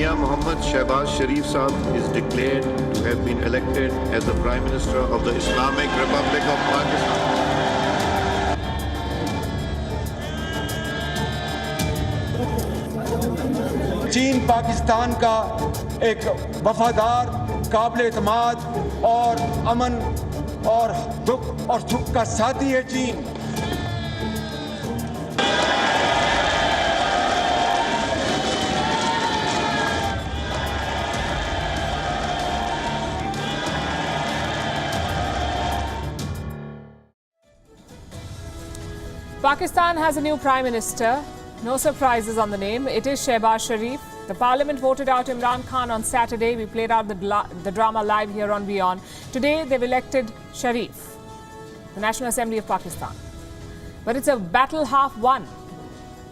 Mia Mohammad Shehbaz Sharif Saab is declared to have been elected as the Prime Minister of the Islamic Republic of Pakistan. चीन पाकिस्तान का एक वफादार, काबिल एतमाद और अमन और दुख और सुख का साथी है चीन। Pakistan has a new Prime Minister. No surprises on the name. It is Shehbaz Sharif. The Parliament voted out Imran Khan on Saturday. We played out the drama live here on Beyond. Today, they've elected Sharif, the National Assembly of Pakistan. But it's a battle half won,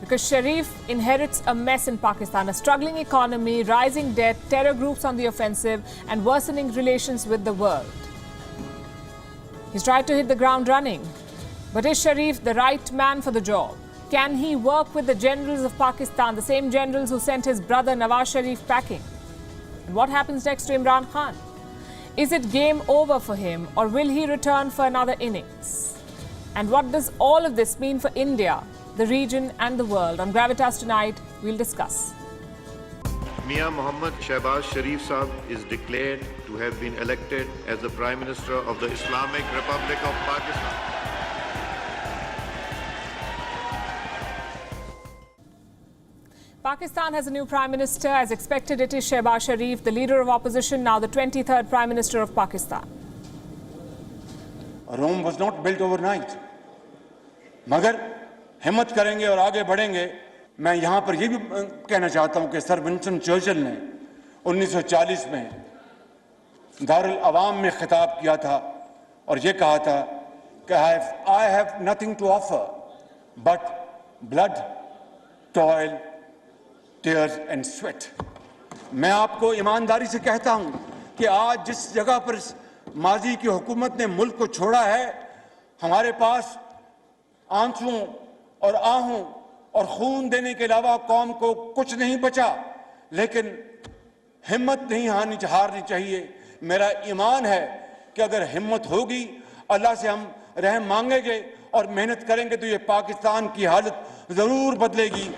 because Sharif inherits a mess in Pakistan, a struggling economy, rising debt, terror groups on the offensive, and worsening relations with the world. He's tried to hit the ground running. But is Sharif the right man for the job? Can he work with the generals of Pakistan, the same generals who sent his brother Nawaz Sharif packing? And what happens next to Imran Khan? Is it game over for him, or will he return for another innings? And what does all of this mean for India, the region and the world? On Gravitas tonight, we'll discuss. Mia Mohammad Shehbaz Sharif Saab is declared to have been elected as the Prime Minister of the Islamic Republic of Pakistan. Pakistan has a new Prime Minister. As expected, it is Shehbaz Sharif, the leader of opposition, now the 23rd Prime Minister of Pakistan. Rome was not built overnight. मगर हिम्मत करेंगे और आगे बढ़ेंगे। मैं यहाँ पर ये भी कहना चाहता हूँ कि सर विंस्टन चर्चिल ने 1940 में दारुल अवाम में खिताब किया था और ये कहा था कि I have nothing to offer but blood, toil, tears and sweat. मैं आपको ईमानदारी से कहता हूं कि आज जिस जगह पर माजी की हुकूमत ने मुल्क को छोड़ा है, हमारे पास आंसुओं और आहों और खून देने के अलावा कौम को कुछ नहीं बचा। लेकिन हिम्मत नहीं हारनी चाहिए। मेरा ईमान है कि अगर हिम्मत होगी, अल्लाह से हम रहम मांगेंगे और मेहनत करेंगे तो ये पाकिस्तान की हालत जरूर बदलेगी।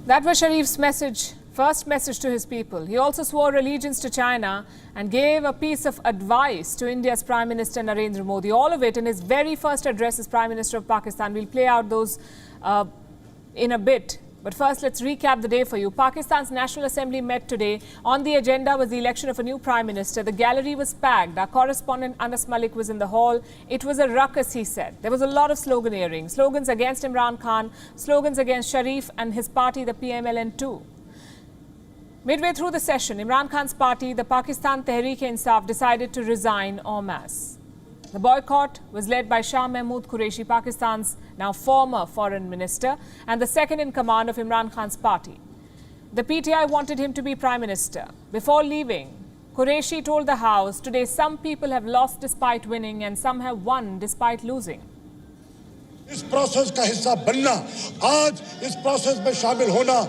That was Sharif's message, first message to his people. He also swore allegiance to China and gave a piece of advice to India's Prime Minister Narendra Modi. All of it in his very first address as Prime Minister of Pakistan. We'll play out those in a bit. But first, let's recap the day for you. Pakistan's National Assembly met today. On the agenda was the election of a new Prime Minister. The gallery was packed. Our correspondent Anas Malik was in the hall. It was a ruckus, he said. There was a lot of sloganeering. Slogans against Imran Khan, slogans against Sharif and his party, the PMLN too. Midway through the session, Imran Khan's party, the Pakistan Tehreek-e-Insaf, decided to resign en masse. The boycott was led by Shah Mahmood Qureshi, Pakistan's now former foreign minister and the second in command of Imran Khan's party. The PTI wanted him to be prime minister. Before leaving, Qureshi told the House, today some people have lost despite winning and some have won despite losing. इस process का हिस्सा बनना, आज इस process में शामिल होना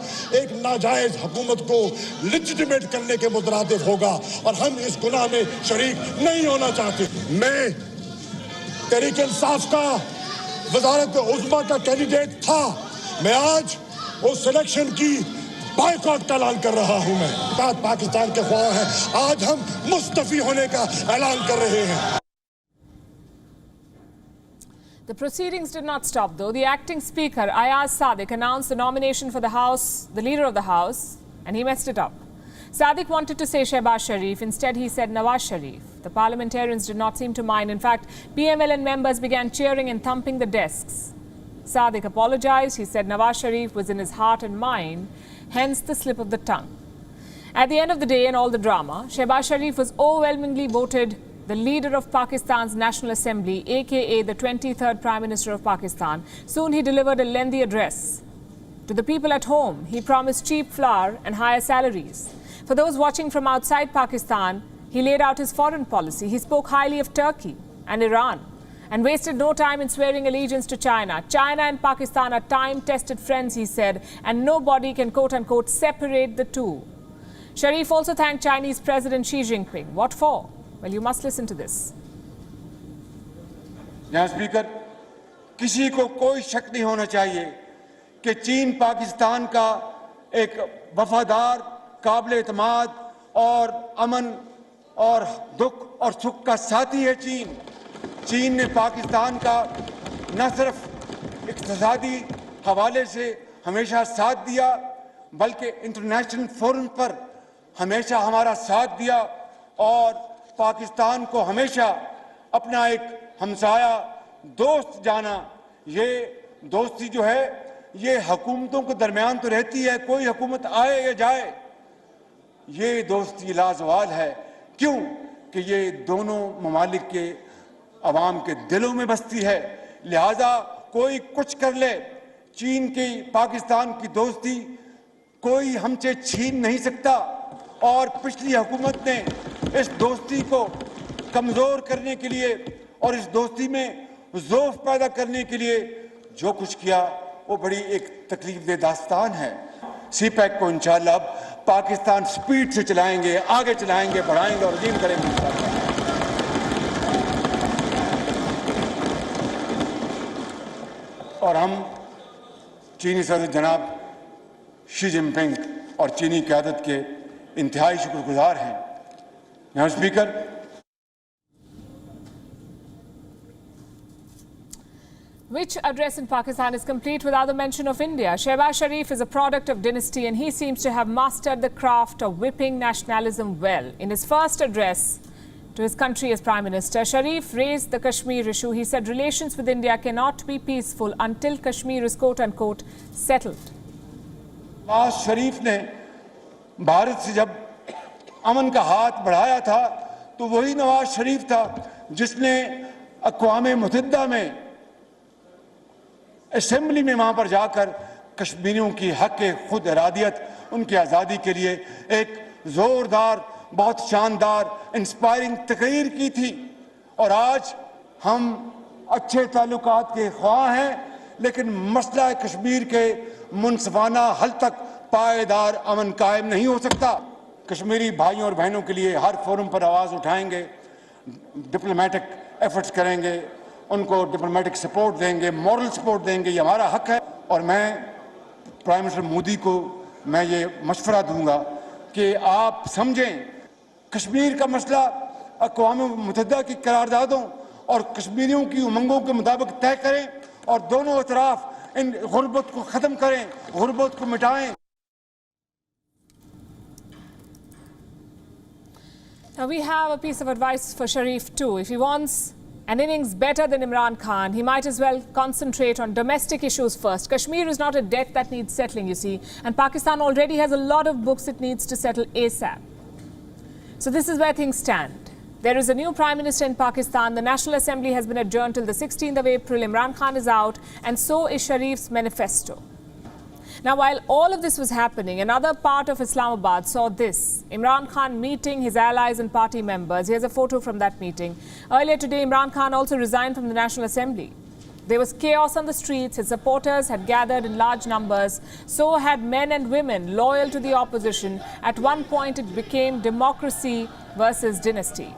एक नाजायज हुकूमत को लेजिटिमेट करने के मुतरादिफ होगा और हम इस गुनाह में शरीक नहीं होना चाहते। मैं तहरीक इंसाफ का वजारत उज़्मा का कैंडिडेट था। मैं आज उस सिलेक्शन की बायकॉट का ऐलान कर रहा हूं। मैं पाकिस्तान के ख्वाह हैं, आज हम मुस्तफी होने का ऐलान कर रहे हैं। The proceedings did not stop, though. The acting speaker, Ayaz Sadiq, announced the nomination for the House, the leader of the House, and he messed it up. Sadiq wanted to say Shehbaz Sharif. Instead, he said Nawaz Sharif. The parliamentarians did not seem to mind. In fact, PMLN members began cheering and thumping the desks. Sadiq apologized. He said Nawaz Sharif was in his heart and mind, hence the slip of the tongue. At the end of the day and all the drama, Shehbaz Sharif was overwhelmingly voted the leader of Pakistan's National Assembly, aka the 23rd Prime Minister of Pakistan. Soon he delivered a lengthy address. To the people at home, he promised cheap flour and higher salaries. For those watching from outside Pakistan, he laid out his foreign policy. He spoke highly of Turkey and Iran and wasted no time in swearing allegiance to China. China and Pakistan are time-tested friends, he said, and nobody can quote-unquote separate the two. Sharif also thanked Chinese President Xi Jinping. What for? Well, you must listen to this. जहाँ speaker, किसी को कोई शक नहीं होना चाहिए कि चीन पाकिस्तान का एक वफादार, काबिल-एतमाद और अमन और दुख और सुख का साथी है चीन ने पाकिस्तान का न सिर्फ इक़्तिसादी हवाले से हमेशा साथ दिया, बल्कि इंटरनेशनल फोरम पर हमेशा हमारा साथ दिया और पाकिस्तान को हमेशा अपना एक हमसाया दोस्त जाना। ये दोस्ती जो है ये हुकूमतों के दरमियान तो रहती है, कोई हुकूमत आए या जाए, ये दोस्ती लाजवाल है। क्यों? कि ये दोनों ममालिक के अवाम के दिलों में बसती है। लिहाजा कोई कुछ कर ले, चीन की पाकिस्तान की दोस्ती कोई हमसे छीन नहीं सकता। और पिछली हुकूमत ने इस दोस्ती को कमज़ोर करने के लिए और इस दोस्ती में ज़ौफ़ पैदा करने के लिए जो कुछ किया वो बड़ी एक तकलीफ़देह दास्तान है। सीपैक को इंशाअल्लाह अब पाकिस्तान स्पीड से चलाएंगे, आगे चलाएंगे, बढ़ाएंगे और अजीम करेंगे। और हम चीनी सदर जनाब शी जिनपिंग और चीनी क़यादत के इंतहाई शुक्रगुजार हैं। यहाँ speaker, Which address in Pakistan is complete without the mention of India? Shehbaz Sharif is a product of dynasty and he seems to have mastered the craft of whipping nationalism well. In his first address to his country as Prime Minister, Sharif raised the Kashmir issue. He said relations with India cannot be peaceful until Kashmir is quote-unquote settled. Nawaz Sharif ने भारत से जब अमन का हाथ बढ़ाया था तो वही नवाज शरीफ था जिसने अक़वाम मुत्तहिदा में असेंबली में वहाँ पर जाकर कश्मीरियों की हक खुद इरादियत, उनकी आज़ादी के लिए एक ज़ोरदार, बहुत शानदार, इंस्पायरिंग तकरीर की थी। और आज हम अच्छे ताल्लुकात के ख्वाह हैं, लेकिन मसला कश्मीर के मुनसिफाना हल तक पायदार अमन कायम नहीं हो सकता। कश्मीरी भाइयों और बहनों के लिए हर फोरम पर आवाज़ उठाएंगे, डिप्लोमेटिक एफर्ट्स करेंगे, उनको डिप्लोमेटिक सपोर्ट देंगे, मॉरल सपोर्ट देंगे, ये हमारा हक है। और मैं प्राइम मिनिस्टर मोदी को मैं ये मशवरा दूंगा कि आप समझें कश्मीर का मसला अक़वाम मुत्तहिदा की करारदादों और कश्मीरियों की उमंगों के मुताबिक तय करें और दोनों अतराफ इन गुर्बत को ख़त्म करें, गुर्बत को मिटाएं। Now we have a piece of advice for Sharif too. If he wants an innings better than Imran Khan, he might as well concentrate on domestic issues first. Kashmir is not a debt that needs settling, you see, and Pakistan already has a lot of books it needs to settle ASAP. So this is where things stand. There is a new Prime Minister in Pakistan. The National Assembly has been adjourned till the 16th of April. Imran Khan is out, and so is Sharif's manifesto. Now, while all of this was happening, another part of Islamabad saw this. Imran Khan meeting his allies and party members. Here's a photo from that meeting. Earlier today, Imran Khan also resigned from the National Assembly. There was chaos on the streets. His supporters had gathered in large numbers. So had men and women loyal to the opposition. At one point, it became democracy versus dynasty.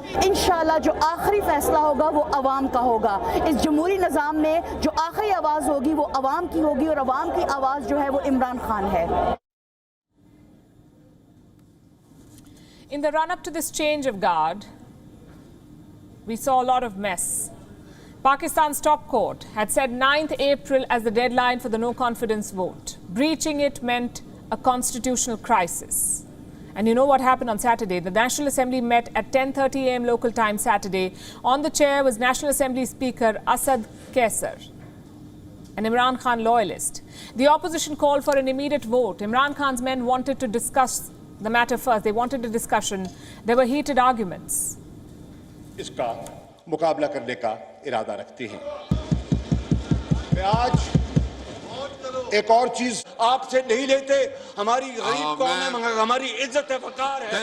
इंशाल्लाह जो आखिरी फैसला होगा वो अवाम का होगा। इस जमहूरी निज़ाम में जो आखिरी आवाज़ होगी वो अवाम की होगी और अवाम की आवाज़ जो है वो इमरान खान है। In the run-up to this change of guard, we saw a lot of mess. Pakistan's top court had said 9th April as the deadline for the no-confidence vote. Breaching it meant a constitutional crisis. And you know what happened on Saturday? The National Assembly met at 10:30 a.m. local time Saturday. On the chair was National Assembly Speaker Asad Kaisar, an Imran Khan loyalist. The opposition called for an immediate vote. Imran Khan's men wanted to discuss the matter first. They wanted a discussion. There were heated arguments. इसका मुकाबला करने का इरादा रखते हैं। मैं आज एक और चीज आपसे नहीं लेते, हमारी गरीब कौम है, हमारी इज्जत है, वकार है।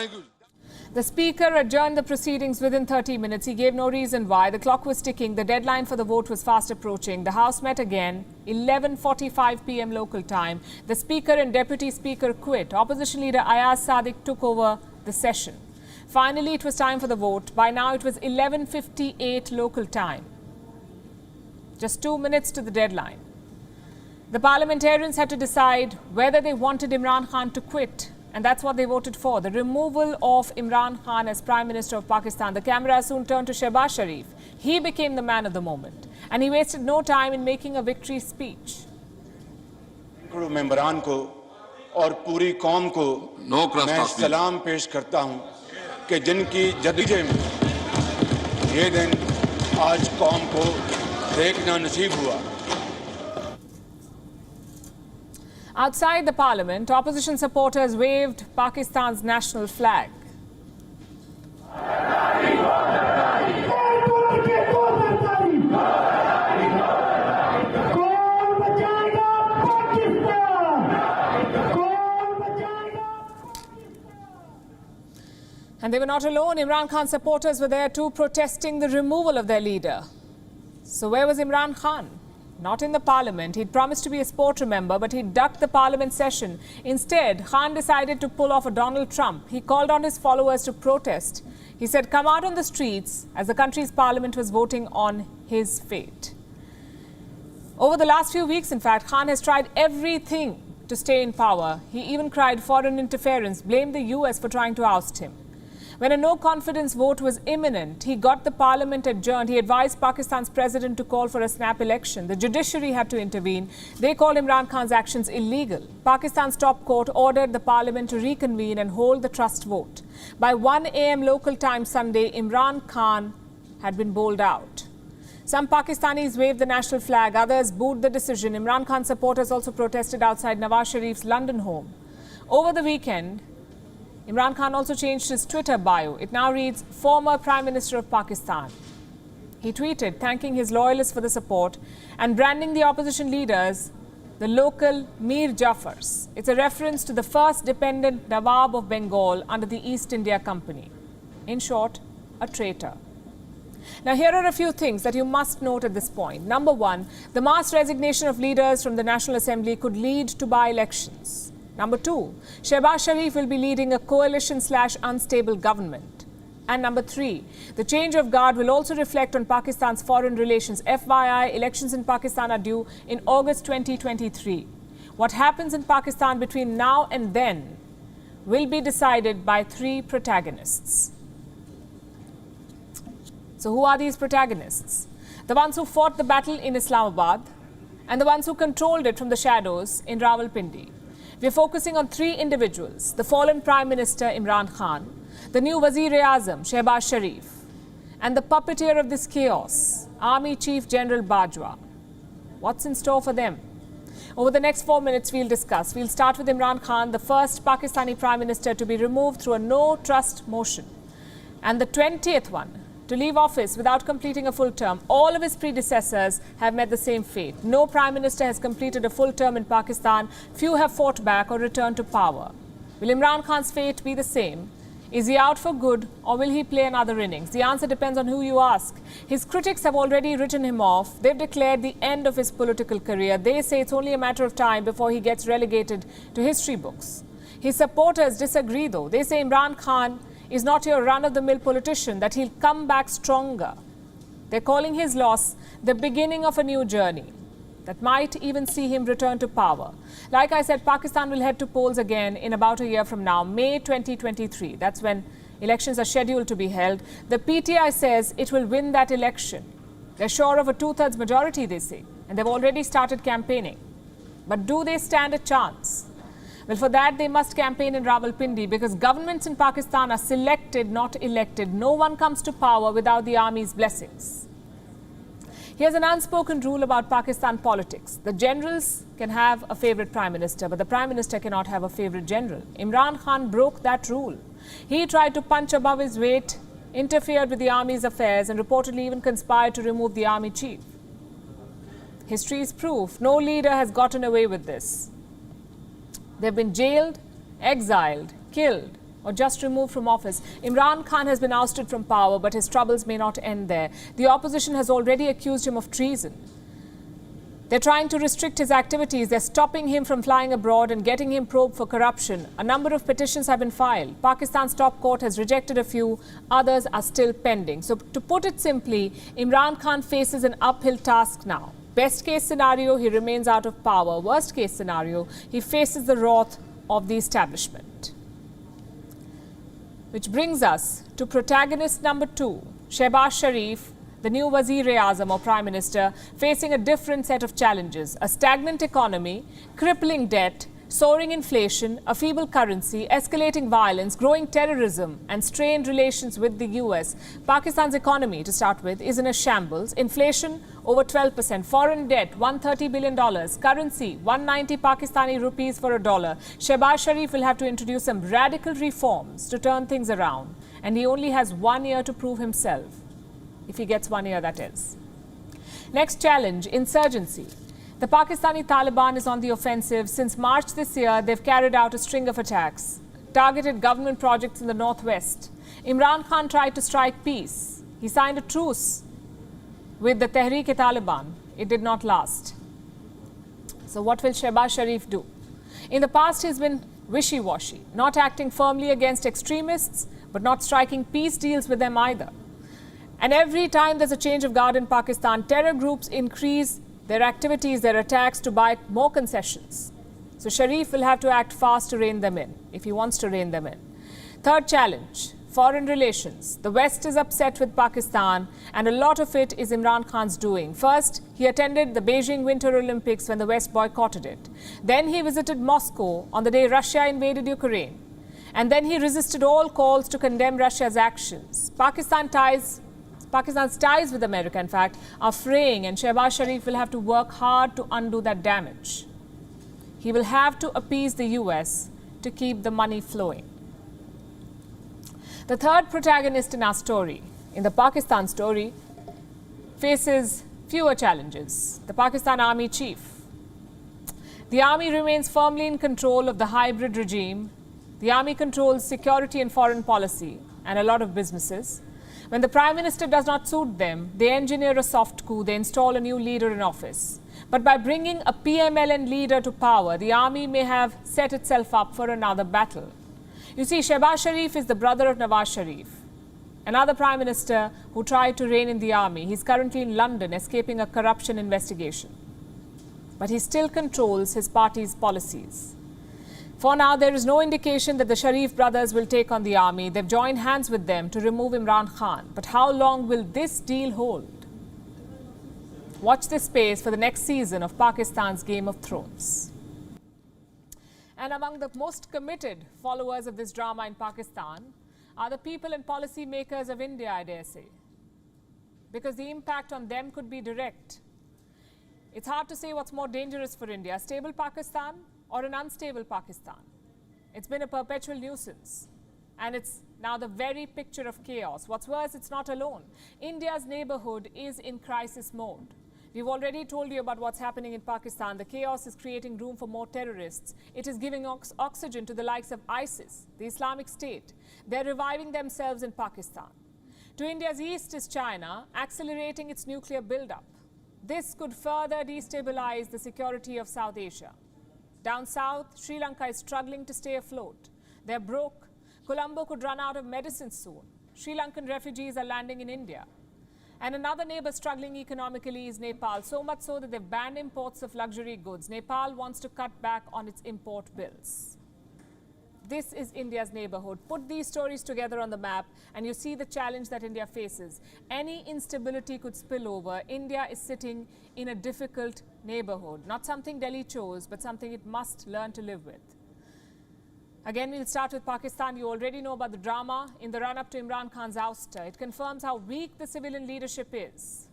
The Speaker adjourned the proceedings within 30 minutes. He gave no reason why. The clock was ticking. The deadline for the vote was fast approaching. The House met again, 11:45 p.m. local time. The Speaker and Deputy Speaker quit. Opposition leader Ayaz Sadiq took over the session. Finally, it was time for the vote. By now, it was 11:58 local time. Just 2 minutes to the deadline. The parliamentarians had to decide whether they wanted Imran Khan to quit. And that's what they voted for, the removal of Imran Khan as Prime Minister of Pakistan. The camera soon turned to Sharif. He became the man of the moment. And he wasted no time in making a victory speech. मेंबरान को और पूरी कौम को मैं सलाम पेश करता हूं कि जिनकी जदीजे में ये दिन आज कौम को देखना नसीब हुआ. Outside the parliament, opposition supporters waved Pakistan's national flag. And they were not alone. Imran Khan's supporters were there too, protesting the removal of their leader. So where was Imran Khan? Not in the parliament. He'd promised to be a sport, remember, but he ducked the parliament session. Instead, Khan decided to pull off a Donald Trump. He called on his followers to protest. He said, come out on the streets as the country's parliament was voting on his fate. Over the last few weeks, in fact, Khan has tried everything to stay in power. He even cried foreign interference, blamed the US for trying to oust him. When a no-confidence vote was imminent, he got the parliament adjourned. He advised Pakistan's president to call for a snap election. The judiciary had to intervene. They called Imran Khan's actions illegal. Pakistan's top court ordered the parliament to reconvene and hold the trust vote. By 1 a.m. local time Sunday, Imran Khan had been bowled out. Some Pakistanis waved the national flag. Others booed the decision. Imran Khan supporters also protested outside Nawaz Sharif's London home. Over the weekend, Imran Khan also changed his Twitter bio. It now reads, former Prime Minister of Pakistan. He tweeted thanking his loyalists for the support and branding the opposition leaders the local Mir Jafars. It's a reference to the first dependent Nawab of Bengal under the East India Company. In short, a traitor. Now, here are a few things that you must note at this point. Number one, the mass resignation of leaders from the National Assembly could lead to by-elections. Number two, Sharif will be leading a coalition/unstable government. And number three, the change of guard will also reflect on Pakistan's foreign relations. FYI, elections in Pakistan are due in August 2023. What happens in Pakistan between now and then will be decided by three protagonists. So who are these protagonists? The ones who fought the battle in Islamabad and the ones who controlled it from the shadows in Rawalpindi. We're focusing on three individuals: the fallen Prime Minister Imran Khan, the new Wazir-e-Azam Shehbaz Sharif, and the puppeteer of this chaos, Army Chief General Bajwa. What's in store for them? Over the next 4 minutes, we'll discuss. We'll start with Imran Khan, the first Pakistani Prime Minister to be removed through a no-trust motion, and the 20th one to leave office without completing a full term. All of his predecessors have met the same fate. No Prime Minister has completed a full term in Pakistan. Few have fought back or returned to power. Will Imran Khan's fate be the same? Is he out for good or will he play another innings? The answer depends on who you ask. His critics have already written him off. They've declared the end of his political career. They say it's only a matter of time before he gets relegated to history books. His supporters disagree though. They say Imran Khan is not your run-of-the-mill politician, that he'll come back stronger. They're calling his loss the beginning of a new journey that might even see him return to power. Like I said, Pakistan will head to polls again in about a year from now, May 2023. That's when elections are scheduled to be held. The PTI says it will win that election. They're sure of a two-thirds majority, they say, and they've already started campaigning. But do they stand a chance? Well, for that, they must campaign in Rawalpindi because governments in Pakistan are selected, not elected. No one comes to power without the army's blessings. Here's an unspoken rule about Pakistan politics. The generals can have a favorite prime minister, but the prime minister cannot have a favorite general. Imran Khan broke that rule. He tried to punch above his weight, interfered with the army's affairs, and reportedly even conspired to remove the army chief. History is proof. No leader has gotten away with this. They've been jailed, exiled, killed, or just removed from office. Imran Khan has been ousted from power, but his troubles may not end there. The opposition has already accused him of treason. They're trying to restrict his activities. They're stopping him from flying abroad and getting him probed for corruption. A number of petitions have been filed. Pakistan's top court has rejected a few. Others are still pending. So to put it simply, Imran Khan faces an uphill task now. Best case scenario, he remains out of power. Worst case scenario, he faces the wrath of the establishment. Which brings us to protagonist number 2, Shehbaz Sharif, the new Wazir-e-Azam or Prime Minister, facing a different set of challenges. A stagnant economy, crippling debt, soaring inflation, a feeble currency, escalating violence, growing terrorism and strained relations with the US. Pakistan's economy, to start with, is in a shambles. Inflation over 12%, foreign debt $130 billion, currency 190 Pakistani rupees for a dollar. Shehbaz Sharif will have to introduce some radical reforms to turn things around, and he only has 1 year to prove himself. If he gets 1 year, that is. Next challenge, insurgency. The Pakistani Taliban is on the offensive. Since March this year, they've carried out a string of attacks, targeted government projects in the northwest. Imran Khan tried to strike peace. He signed a truce with the Tehreek-e-Taliban. It did not last. So what will Shehbaz Sharif do? In the past, he's been wishy-washy, not acting firmly against extremists, but not striking peace deals with them either. And every time there's a change of guard in Pakistan, terror groups increase their activities, their attacks to buy more concessions. So Sharif will have to act fast to rein them in, if he wants to rein them in. Third challenge, foreign relations. The West is upset with Pakistan, and a lot of it is Imran Khan's doing. First, he attended the Beijing Winter Olympics when the West boycotted it. Then he visited Moscow on the day Russia invaded Ukraine. And then he resisted all calls to condemn Russia's actions. Pakistan's ties with America, in fact, are fraying, and Shehbaz Sharif will have to work hard to undo that damage. He will have to appease the US to keep the money flowing. The third protagonist in our story, in the Pakistan story, faces fewer challenges. The Pakistan Army Chief. The Army remains firmly in control of the hybrid regime. The Army controls security and foreign policy and a lot of businesses. When the Prime Minister does not suit them, they engineer a soft coup, they install a new leader in office. But by bringing a PMLN leader to power, the army may have set itself up for another battle. You see, Shehbaz Sharif is the brother of Nawaz Sharif, another Prime Minister who tried to reign in the army. He's currently in London escaping a corruption investigation. But he still controls his party's policies. For now, there is no indication that the Sharif brothers will take on the army. They've joined hands with them to remove Imran Khan. But how long will this deal hold? Watch this space for the next season of Pakistan's Game of Thrones. And among the most committed followers of this drama in Pakistan are the people and policy makers of India, I dare say. Because the impact on them could be direct. It's hard to say what's more dangerous for India, a stable Pakistan or an unstable Pakistan. It's been a perpetual nuisance, and it's now the very picture of chaos. What's worse, it's not alone. India's neighborhood is in crisis mode. We've already told you about what's happening in Pakistan. The chaos is creating room for more terrorists. It is giving oxygen to the likes of ISIS, the Islamic State. They're reviving themselves in Pakistan. To India's east is China, accelerating its nuclear buildup. This could further destabilize the security of South Asia. Down south, Sri Lanka is struggling to stay afloat. They're broke. Colombo could run out of medicine soon. Sri Lankan refugees are landing in India. And another neighbor struggling economically is Nepal, so much so that they've banned imports of luxury goods. Nepal wants to cut back on its import bills. This is India's neighborhood. Put these stories together on the map and you see the challenge that India faces. Any instability could spill over. India is sitting in a difficult neighborhood. Not something Delhi chose, but something it must learn to live with. Again, we'll start with Pakistan. You already know about the drama in the run-up to Imran Khan's ouster. It confirms how weak the civilian leadership is.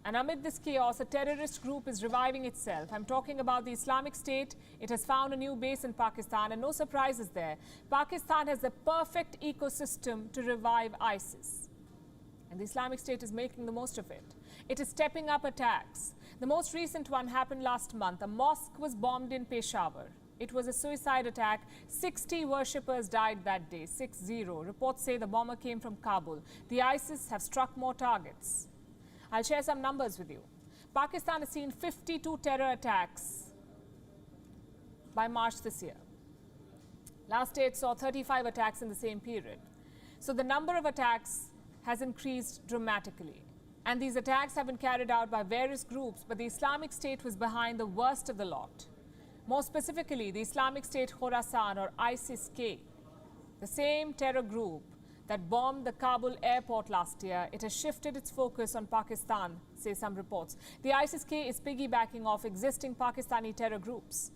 And amid this chaos, a terrorist group is reviving itself. I'm talking about the Islamic State. It has found a new base in Pakistan, and no surprises there. Pakistan has the perfect ecosystem to revive ISIS. And the Islamic State is making the most of it. It is stepping up attacks. The most recent one happened last month. A mosque was bombed in Peshawar. It was a suicide attack. 60 worshippers died that day, 60. Reports say the bomber came from Kabul. The ISIS have struck more targets. I'll share some numbers with you. Pakistan has seen 52 terror attacks by March this year. Last year it saw 35 attacks in the same period. So the number of attacks has increased dramatically. And these attacks have been carried out by various groups, but the Islamic State was behind the worst of the lot. More specifically, the Islamic State Khorasan, or ISIS-K, the same terror group that bombed the Kabul airport last year. It has shifted its focus on Pakistan, say some reports. The ISIS-K is piggybacking off existing Pakistani terror groups.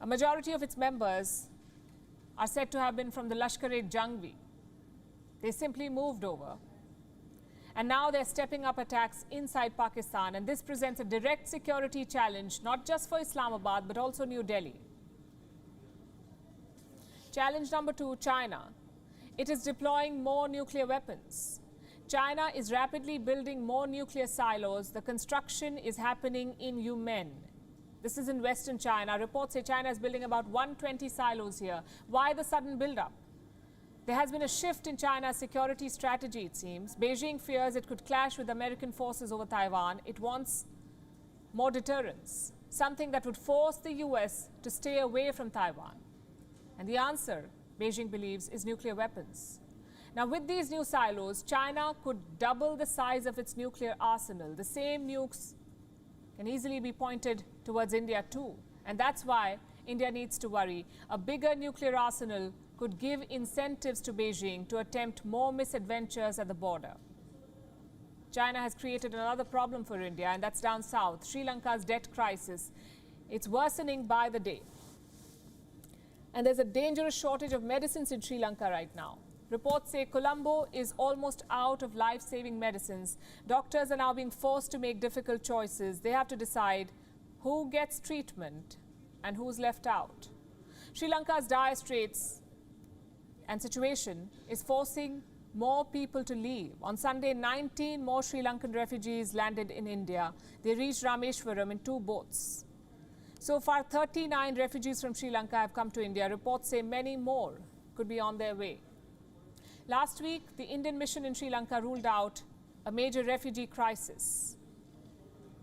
A majority of its members are said to have been from the Lashkar-e-Jangvi. They simply moved over. And now they're stepping up attacks inside Pakistan, and this presents a direct security challenge, not just for Islamabad, but also New Delhi. Challenge number 2, China. It is deploying more nuclear weapons. China is rapidly building more nuclear silos. The construction is happening in Yumen. This is in western China. Reports say China is building about 120 silos here. Why the sudden buildup? There has been a shift in China's security strategy, it seems. Beijing fears it could clash with American forces over Taiwan. It wants more deterrence, something that would force the US to stay away from Taiwan. And the answer, Beijing believes, is nuclear weapons. Now, with these new silos, China could double the size of its nuclear arsenal. The same nukes can easily be pointed towards India too. And that's why India needs to worry. A bigger nuclear arsenal could give incentives to Beijing to attempt more misadventures at the border. China has created another problem for India, and that's down south. Sri Lanka's debt crisis. It's worsening by the day. And there's a dangerous shortage of medicines in Sri Lanka right now. Reports say Colombo is almost out of life-saving medicines. Doctors are now being forced to make difficult choices. They have to decide who gets treatment and who's left out. Sri Lanka's dire straits and situation is forcing more people to leave. On Sunday, 19 more Sri Lankan refugees landed in India. They reached Rameshwaram in 2 boats. So far, 39 refugees from Sri Lanka have come to India. Reports say many more could be on their way. Last week, the Indian mission in Sri Lanka ruled out a major refugee crisis.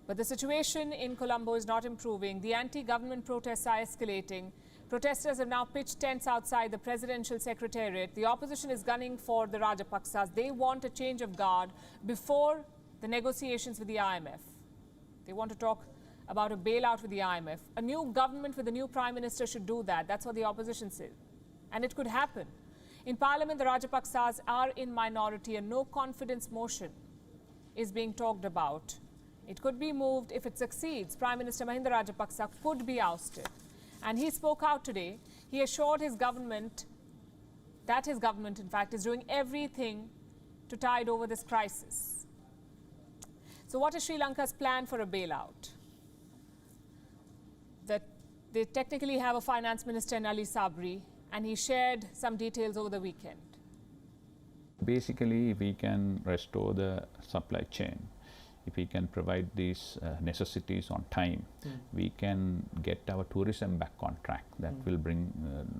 But the situation in Colombo is not improving. The anti-government protests are escalating. Protesters have now pitched tents outside the presidential secretariat. The opposition is gunning for the Rajapaksas. They want a change of guard before the negotiations with the IMF. They want to talk about a bailout with the IMF. A new government with a new prime minister should do that. That's what the opposition says. And it could happen. In parliament, the Rajapaksas are in minority. A no confidence motion is being talked about. It could be moved if it succeeds. Prime Minister Mahinda Rajapaksa could be ousted. And he spoke out today. He assured his government that his government, in fact, is doing everything to tide over this crisis. So what is Sri Lanka's plan for a bailout? That they technically have a finance minister in Ali Sabri, and he shared some details over the weekend. Basically, if we can restore the supply chain, if we can provide these necessities on time, we can get our tourism back on track. That will bring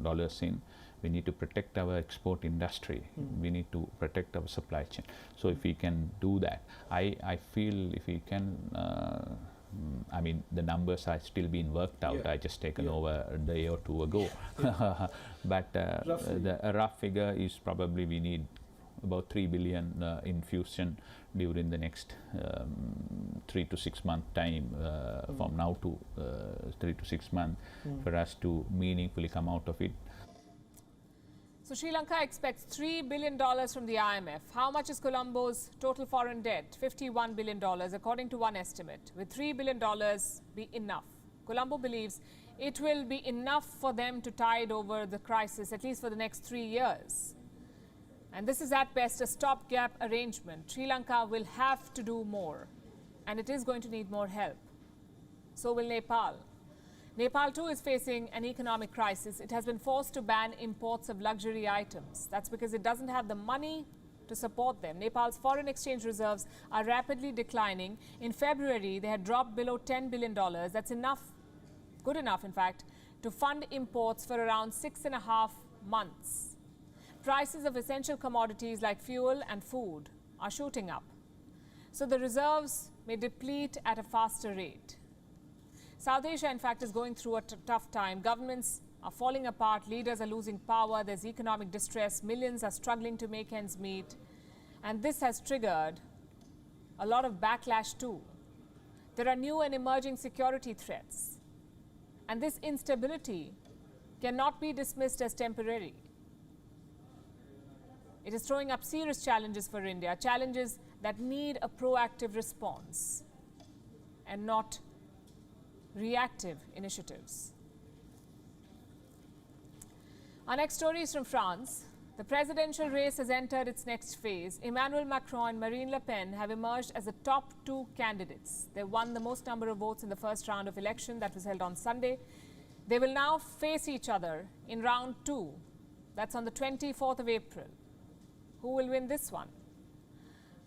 dollars in. We need to protect our export industry. We need to protect our supply chain. So if we can do that, I feel if we can, I mean, the numbers are still being worked out. I just taken over a day or 2 ago. But the rough figure is probably we need about 3 billion infusion during the next 3 to 6 month time from now to 3 to 6 months for us to meaningfully come out of it. So Sri Lanka expects $3 billion from the IMF. How much is Colombo's total foreign debt? $51 billion, according to one estimate. Will $3 billion be enough? Colombo believes it will be enough for them to tide over the crisis, at least for the next 3 years. And this is at best a stopgap arrangement. Sri Lanka will have to do more, and it is going to need more help. So will Nepal. Nepal too is facing an economic crisis. It has been forced to ban imports of luxury items. That's because it doesn't have the money to support them. Nepal's foreign exchange reserves are rapidly declining. In February, they had dropped below $10 billion. That's enough, good enough in fact, to fund imports for around 6.5 months. Prices of essential commodities like fuel and food are shooting up, so the reserves may deplete at a faster rate. South Asia, in fact, is going through a tough time. Governments are falling apart, leaders are losing power, there's economic distress, millions are struggling to make ends meet, and this has triggered a lot of backlash too. There are new and emerging security threats, and this instability cannot be dismissed as temporary. It is throwing up serious challenges for India, challenges that need a proactive response and not reactive initiatives. Our next story is from France. The presidential race has entered its next phase. Emmanuel Macron and Marine Le Pen have emerged as the top two candidates. They won the most number of votes in the first round of election that was held on Sunday. They will now face each other in round two. That's on the 24th of April. Who will win this one?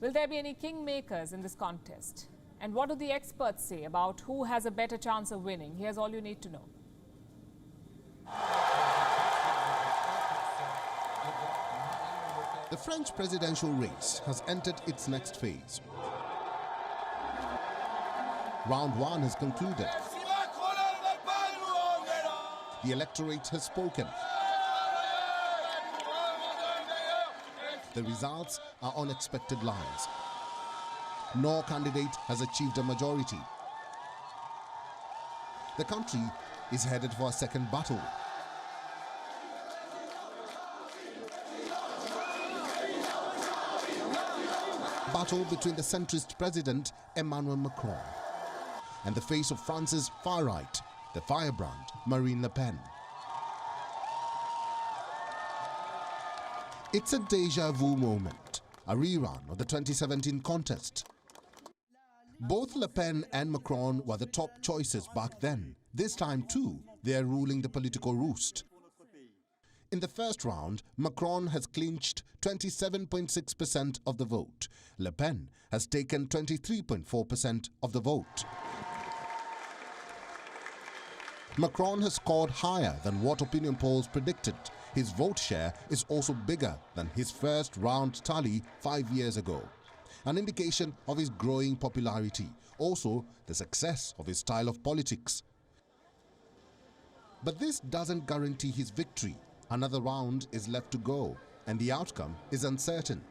Will there be any kingmakers in this contest? And what do the experts say about who has a better chance of winning? Here's all you need to know. The French presidential race has entered its next phase. Round one has concluded. The electorate has spoken. The results are on expected lines. No candidate has achieved a majority. The country is headed for a second battle. Battle between the centrist president Emmanuel Macron and the face of France's far right, the firebrand Marine Le Pen. It's a déjà vu moment, a rerun of the 2017 contest. Both Le Pen and Macron were the top choices back then. This time too, they are ruling the political roost. In the first round, Macron has clinched 27.6% of the vote. Le Pen has taken 23.4% of the vote. Macron has scored higher than what opinion polls predicted. His vote share is also bigger than his first round tally 5 years ago, an indication of his growing popularity, also the success of his style of politics. But this doesn't guarantee his victory. Another round is left to go, and the outcome is uncertain.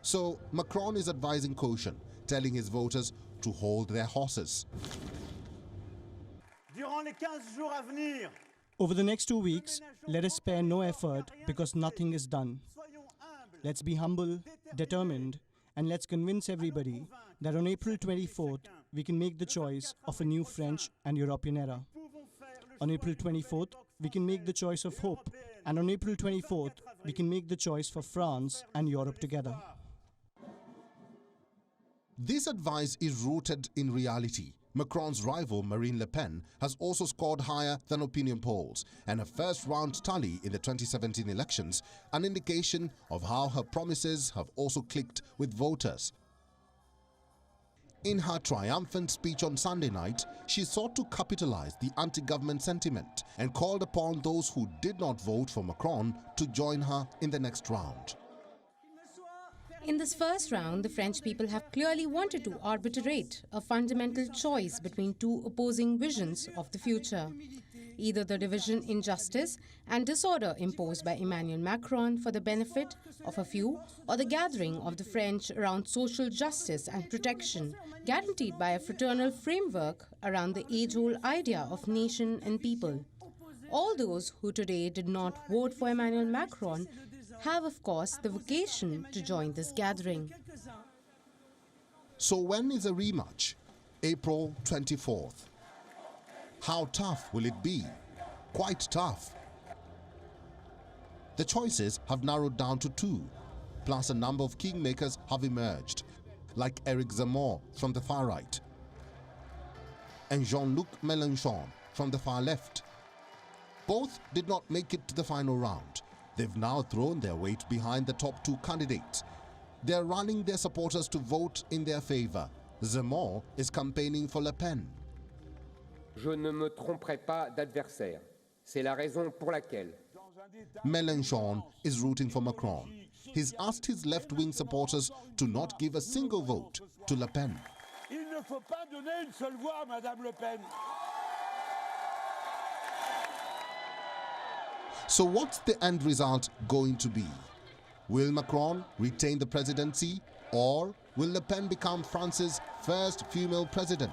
So Macron is advising caution, telling his voters to hold their horses. Over the next 2 weeks, let us spare no effort because nothing is done. Let's be humble, determined, and let's convince everybody that on April 24th, we can make the choice of a new French and European era. On April 24th, we can make the choice of hope. And on April 24th, we can make the choice for France and Europe together. This advice is rooted in reality. Macron's rival Marine Le Pen has also scored higher than opinion polls, and her first round tally in the 2017 elections, an indication of how her promises have also clicked with voters. In her triumphant speech on Sunday night, she sought to capitalize the anti-government sentiment and called upon those who did not vote for Macron to join her in the next round. In this first round, the French people have clearly wanted to arbitrate a fundamental choice between two opposing visions of the future. Either the division, injustice and disorder imposed by Emmanuel Macron for the benefit of a few, or the gathering of the French around social justice and protection, guaranteed by a fraternal framework around the age-old idea of nation and people. All those who today did not vote for Emmanuel Macron have, of course, the vocation to join this gathering. So when is a rematch? April 24th. How tough will it be? Quite tough. The choices have narrowed down to two, plus a number of kingmakers have emerged, like Éric Zemmour from the far right and Jean-Luc Mélenchon from the far left. Both did not make it to the final round. They've now thrown their weight behind the top two candidates. They're running their supporters to vote in their favor. Zemmour is campaigning for Le Pen. Je ne me tromperai pas d'adversaire. C'est la raison pour laquelle Mélenchon is rooting for Macron. He's asked his left-wing supporters to not give a single vote to Le Pen. Il ne faut pas donner une seule voix à Madame Le Pen. So what's the end result going to be? Will Macron retain the presidency, or will Le Pen become France's first female president?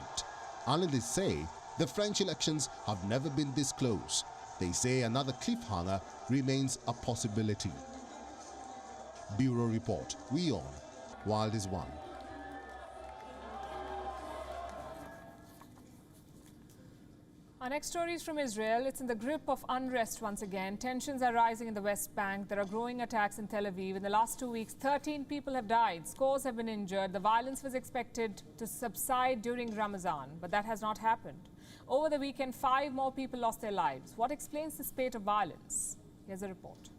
Analysts say the French elections have never been this close. They say another cliffhanger remains a possibility. Bureau Report. We on. Wild is one. Our next story is from Israel. It's in the grip of unrest once again. Tensions are rising in the West Bank. There are growing attacks in Tel Aviv. In the last 2 weeks, 13 people have died. Scores have been injured. The violence was expected to subside during Ramadan, but that has not happened. Over the weekend, 5 more people lost their lives. What explains the spate of violence? Here's a report.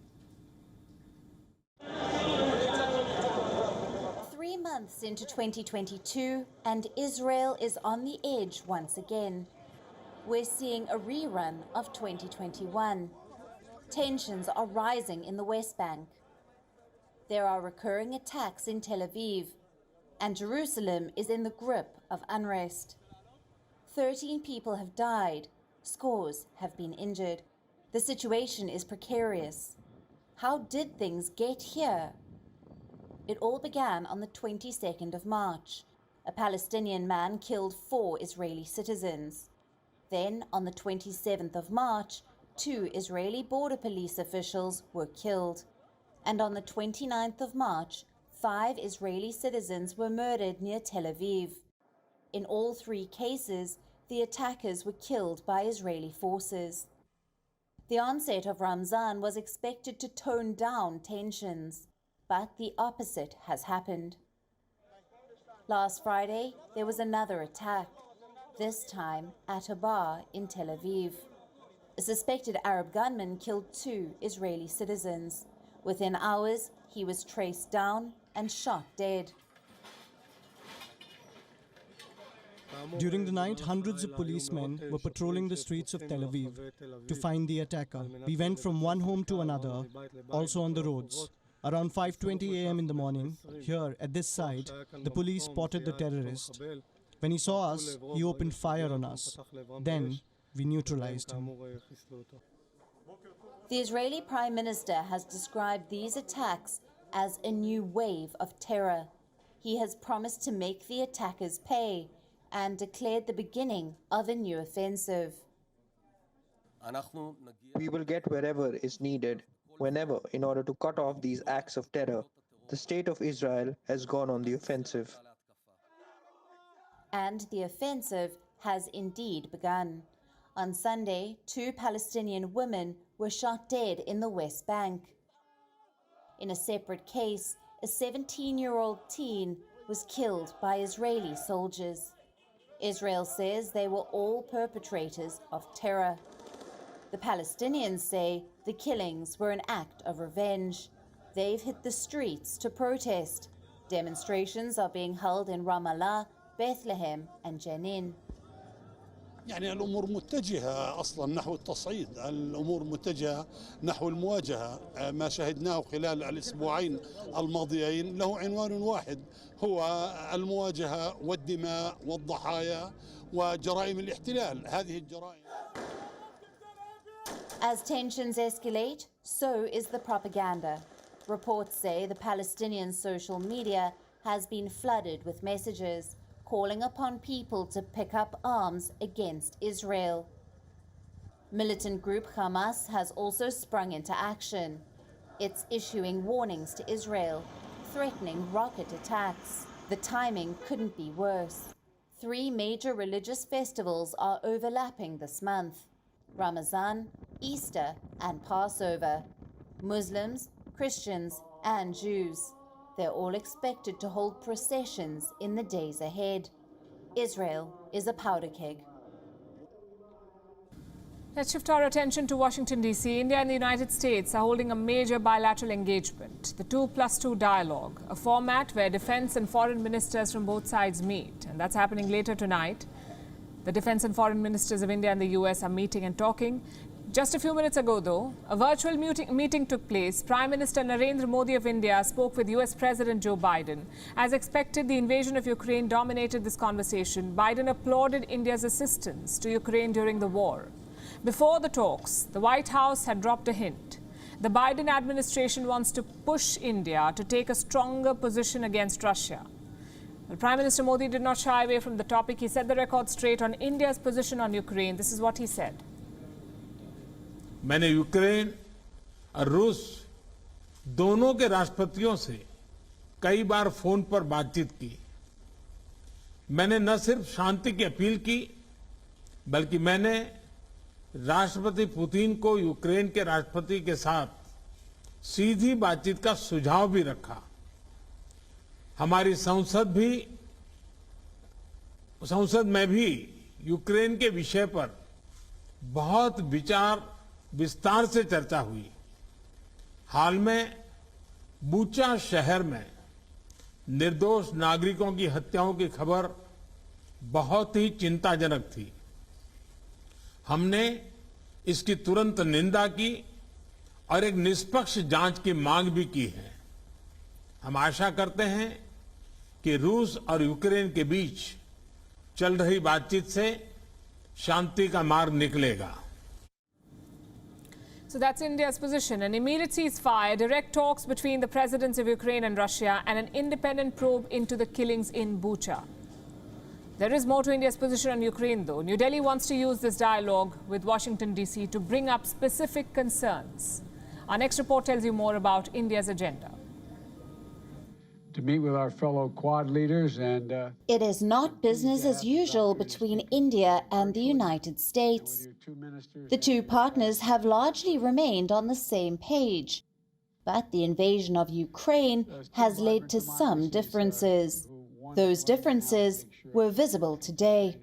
3 months into 2022, and Israel is on the edge once again. We're seeing a rerun of 2021. Tensions are rising in the West Bank. There are recurring attacks in Tel Aviv, and Jerusalem is in the grip of unrest. 13 people have died, scores have been injured. The situation is precarious. How did things get here? It all began on the 22nd of March. A Palestinian man killed 4 Israeli citizens. Then, on the 27th of March, 2 Israeli border police officials were killed. And on the 29th of March, 5 Israeli citizens were murdered near Tel Aviv. In all 3 cases, the attackers were killed by Israeli forces. The onset of Ramzan was expected to tone down tensions, but the opposite has happened. Last Friday, there was another attack, this time at a bar in Tel Aviv. A suspected Arab gunman killed 2 Israeli citizens. Within hours, he was traced down and shot dead. During the night, hundreds of policemen were patrolling the streets of Tel Aviv to find the attacker. We went from one home to another, also on the roads. Around 5:20 a.m. in the morning, here at this site, the police spotted the terrorist. When he saw us, he opened fire on us. Then we neutralized him. The Israeli Prime Minister has described these attacks as a new wave of terror. He has promised to make the attackers pay and declared the beginning of a new offensive. We will get wherever is needed, whenever, in order to cut off these acts of terror. The state of Israel has gone on the offensive. And the offensive has indeed begun. On Sunday, 2 Palestinian women were shot dead in the West Bank. In a separate case, a 17-year-old teen was killed by Israeli soldiers. Israel says they were all perpetrators of terror. The Palestinians say the killings were an act of revenge. They've hit the streets to protest. Demonstrations are being held in Ramallah, Bethlehem and Jenin. يعني الأمور متجهة أصلا نحو التصعيد، الأمور متجهة نحو المواجهة. ما شهدناه خلال الأسبوعين الماضيين له عنوان واحد، هو المواجهة والدماء والضحايا وجرائم الاحتلال. هذه الجرائم. As tensions escalate, so is the propaganda. Reports say the Palestinian social media has been flooded with messages calling upon people to pick up arms against Israel. Militant group Hamas has also sprung into action. It's issuing warnings to Israel, threatening rocket attacks. The timing couldn't be worse. 3 major religious festivals are overlapping this month: Ramadan, Easter, and Passover. Muslims, Christians, and Jews. They're all expected to hold processions in the days ahead. Israel is a powder keg. Let's shift our attention to Washington, D.C. India and the United States are holding a major bilateral engagement, the 2+2 dialogue, a format where defense and foreign ministers from both sides meet. And that's happening later tonight. The defense and foreign ministers of India and the US are meeting and talking. Just a few minutes ago, though, a virtual meeting took place. Prime Minister Narendra Modi of India spoke with US President Joe Biden. As expected, the invasion of Ukraine dominated this conversation. Biden applauded India's assistance to Ukraine during the war. Before the talks, the White House had dropped a hint. The Biden administration wants to push India to take a stronger position against Russia. Well, Prime Minister Modi did not shy away from the topic. He set the record straight on India's position on Ukraine. This is what he said. मैंने Ukraine और रूस दोनों के राष्ट्रपतियों से कई बार phone पर बातचीत की। मैंने न सिर्फ शांति की अपील की, बल्कि मैंने राष्ट्रपति पुतिन को यूक्रेन के राष्ट्रपति के साथ सीधी बातचीत का सुझाव भी रखा। हमारी संसद में भी यूक्रेन के विषय पर बहुत विस्तार से चर्चा हुई। हाल में बूचा शहर में निर्दोष नागरिकों की हत्याओं की खबर बहुत ही चिंताजनक थी। हमने इसकी तुरंत निंदा की और एक निष्पक्ष जांच की मांग भी की है। हम आशा करते हैं कि रूस और यूक्रेन के बीच चल रही बातचीत से शांति का मार्ग निकलेगा। So that's India's position. An immediate ceasefire, direct talks between the presidents of Ukraine and Russia, and an independent probe into the killings in Bucha. There is more to India's position on Ukraine, though. New Delhi wants to use this dialogue with Washington, D.C. to bring up specific concerns. Our next report tells you more about India's agenda. To meet with our fellow Quad leaders and... It is not business as usual between India and the United States. The two partners have largely remained on the same page. But the invasion of Ukraine has led to some differences. Those differences were visible today.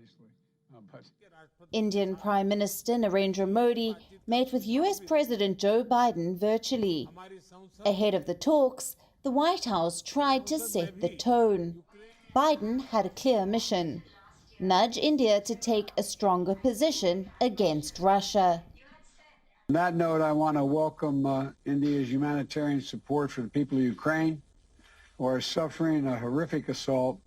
Indian Prime Minister Narendra Modi met with US President Joe Biden virtually. Ahead of the talks, the White House tried to set the tone. Biden had a clear mission: nudge India to take a stronger position against Russia. On that note, I want to welcome India's humanitarian support for the people of Ukraine who are suffering a horrific assault,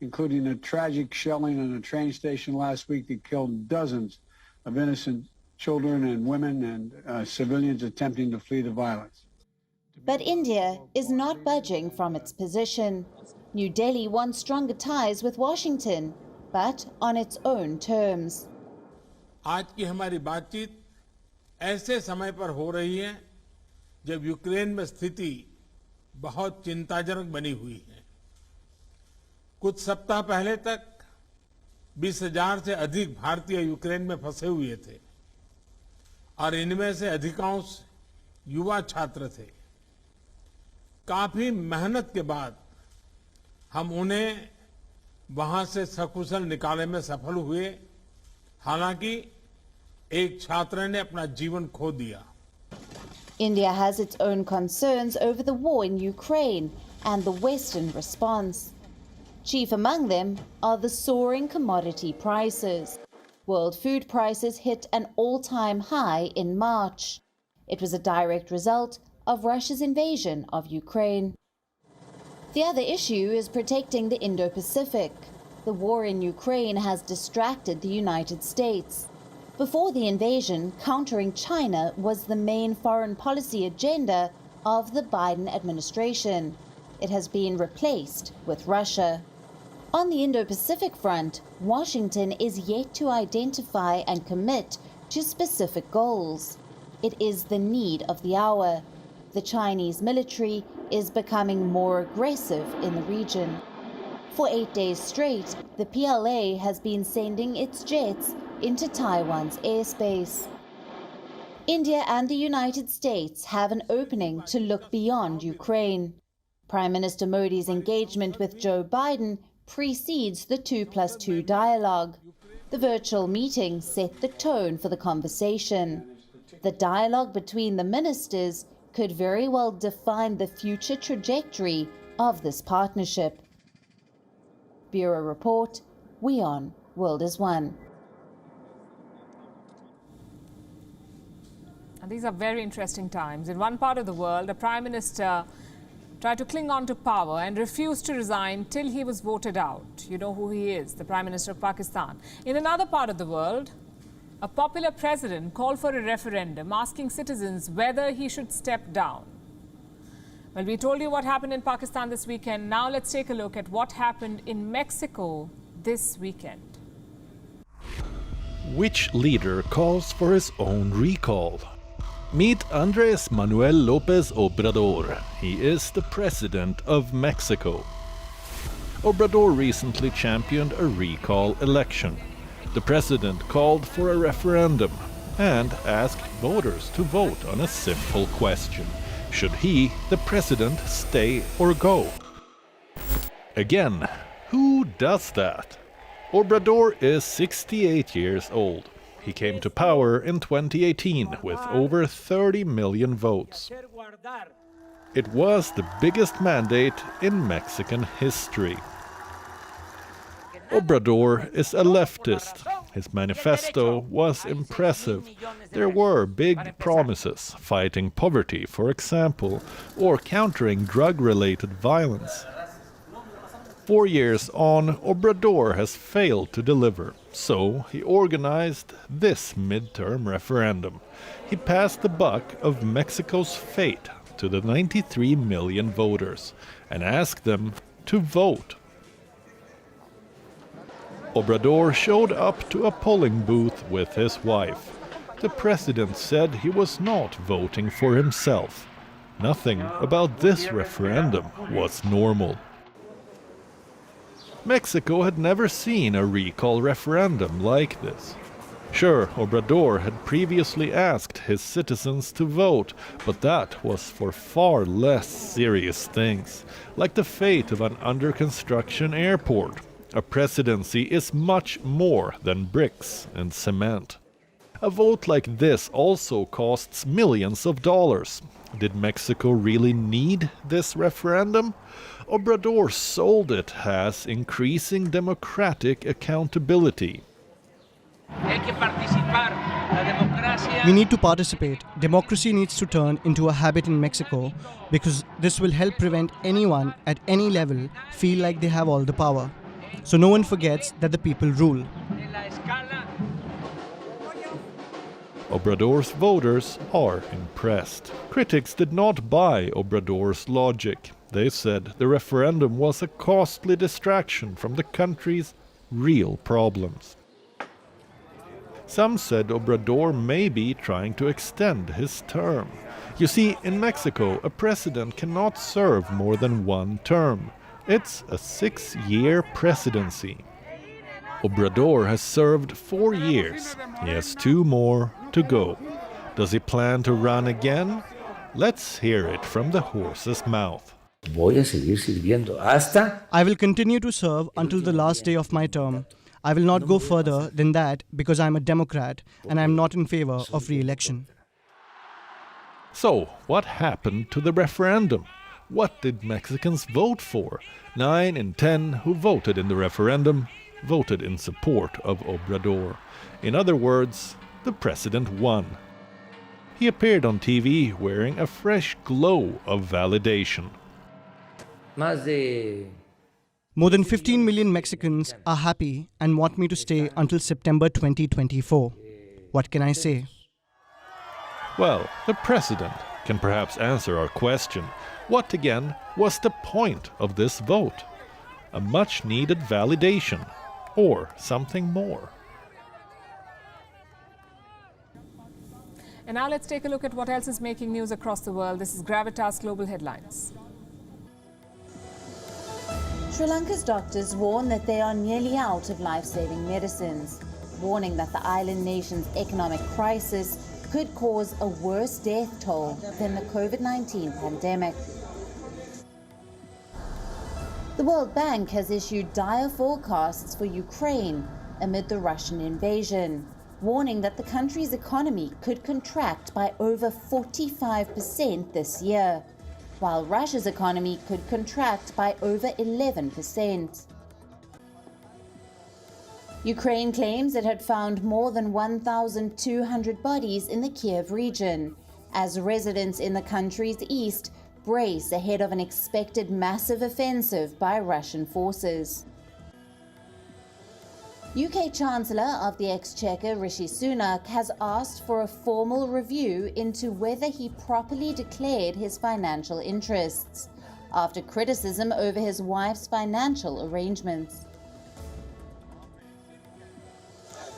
including a tragic shelling on a train station last week that killed dozens of innocent children and women and civilians attempting to flee the violence. But India is not budging from its position. New Delhi wants stronger ties with Washington, but on its own terms. आज की हमारी बातचीत ऐसे समय पर हो रही है जब यूक्रेन में स्थिति बहुत चिंताजनक बनी हुई है। कुछ सप्ताह पहले तक 20,000 से अधिक भारतीय यूक्रेन में फंसे हुए थे और इनमें से अधिकांश युवा छात्र थे। काफी मेहनत के बाद हम उन्हें वहां से सकुशल निकालने में सफल हुए। हालांकि एक छात्र ने अपना जीवन खो दिया। India has its own concerns over the war in Ukraine and the Western response. Chief among them are the soaring commodity prices. World food prices hit an all-time high in March. It was a direct result of Russia's invasion of Ukraine. The other issue is protecting the Indo-Pacific. The war in Ukraine has distracted the United States. Before the invasion, countering China was the main foreign policy agenda of the Biden administration. It has been replaced with Russia. On the Indo-Pacific front, Washington is yet to identify and commit to specific goals. It is the need of the hour. The Chinese military is becoming more aggressive in the region. For 8 days straight, the PLA has been sending its jets into Taiwan's airspace. India and the United States have an opening to look beyond Ukraine. Prime Minister Modi's engagement with Joe Biden precedes the 2+2 dialogue. The virtual meeting set the tone for the conversation. The dialogue between the ministers could very well define the future trajectory of this partnership. Bureau Report, WION, World is One. And these are very interesting times. In one part of the world, a prime minister tried to cling on to power and refused to resign till he was voted out. You know who he is, the Prime Minister of Pakistan. In another part of the world, a popular president called for a referendum asking citizens whether he should step down. Well, we told you what happened in Pakistan this weekend. Now let's take a look at what happened in Mexico this weekend. Which leader calls for his own recall? Meet Andrés Manuel López Obrador. He is the president of Mexico. Obrador recently championed a recall election. The president called for a referendum and asked voters to vote on a simple question. Should he, the president, stay or go? Again, who does that? Obrador is 68 years old. He came to power in 2018 with over 30 million votes. It was the biggest mandate in Mexican history. Obrador is a leftist. His manifesto was impressive. There were big promises, fighting poverty, for example, or countering drug-related violence. 4 years on, Obrador has failed to deliver, so he organized this midterm referendum. He passed the buck of Mexico's fate to the 93 million voters and asked them to vote. Obrador showed up to a polling booth with his wife. The president said he was not voting for himself. Nothing about this referendum was normal. Mexico had never seen a recall referendum like this. Sure, Obrador had previously asked his citizens to vote, but that was for far less serious things, like the fate of an under-construction airport. A presidency is much more than bricks and cement. A vote like this also costs millions of dollars. Did Mexico really need this referendum? Obrador sold it as increasing democratic accountability. We need to participate. Democracy needs to turn into a habit in Mexico because this will help prevent anyone at any level feel like they have all the power. So no one forgets that the people rule. Obrador's voters are impressed. Critics did not buy Obrador's logic. They said the referendum was a costly distraction from the country's real problems. Some said Obrador may be trying to extend his term. You see, in Mexico, a president cannot serve more than one term. It's a 6-year presidency. Obrador has served 4 years. He has 2 more to go. Does he plan to run again? Let's hear it from the horse's mouth. I will continue to serve until the last day of my term. I will not go further than that because I am a Democrat and I am not in favor of re-election. So, what happened to the referendum? What did Mexicans vote for? 9 in 10 who voted in the referendum voted in support of Obrador. In other words, the president won. He appeared on TV wearing a fresh glow of validation. More than 15 million Mexicans are happy and want me to stay until September 2024. What can I say? Well, the president can perhaps answer our question. What again was the point of this vote? A much-needed validation, or something more? And now let's take a look at what else is making news across the world. This is Gravitas Global Headlines. Sri Lanka's doctors warn that they are nearly out of life-saving medicines, warning that the island nation's economic crisis could cause a worse death toll than the COVID-19 pandemic. The World Bank has issued dire forecasts for Ukraine amid the Russian invasion, warning that the country's economy could contract by over 45% this year, while Russia's economy could contract by over 11%. Ukraine claims it had found more than 1,200 bodies in the Kiev region, as residents in the country's east brace ahead of an expected massive offensive by Russian forces. UK Chancellor of the Exchequer Rishi Sunak has asked for a formal review into whether he properly declared his financial interests, after criticism over his wife's financial arrangements.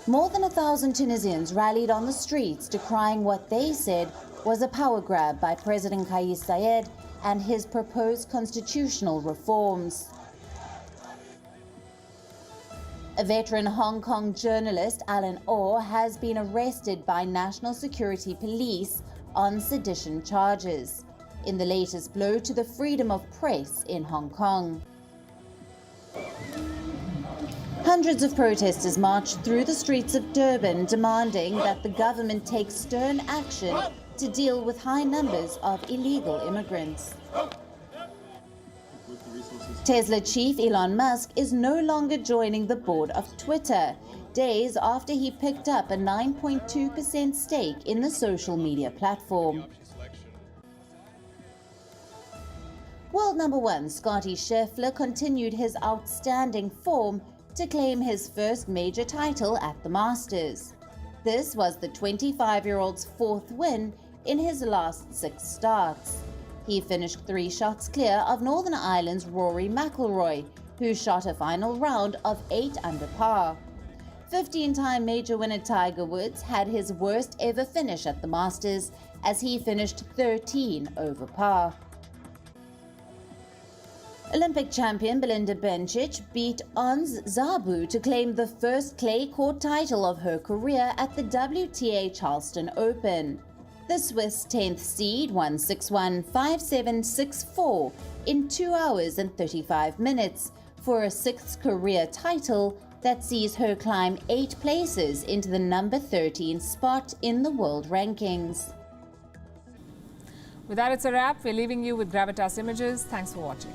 More than 1,000 Tunisians rallied on the streets decrying what they said was a power grab by President Kais Saied and his proposed constitutional reforms. A veteran Hong Kong journalist, Alan Orr, has been arrested by National Security Police on sedition charges, in the latest blow to the freedom of press in Hong Kong. Hundreds of protesters marched through the streets of Durban demanding that the government take stern action to deal with high numbers of illegal immigrants. Tesla chief Elon Musk is no longer joining the board of Twitter, days after he picked up a 9.2% stake in the social media platform. World number one Scottie Scheffler continued his outstanding form to claim his first major title at the Masters. This was the 25-year-old's fourth win in his last 6 starts. He finished 3 shots clear of Northern Ireland's Rory McIlroy, who shot a final round of 8 under par. 15-time major winner Tiger Woods had his worst ever finish at the Masters as he finished 13 over par. Olympic champion Belinda Bencic beat Ons Jabeur to claim the first clay court title of her career at the WTA Charleston Open. The Swiss 10th seed won 6-1, 5-7, 6-4 in 2 hours and 35 minutes for a 6th career title that sees her climb 8 places into the number 13 spot in the world rankings. With that, it's a wrap. We're leaving you with Gravitas Images. Thanks for watching.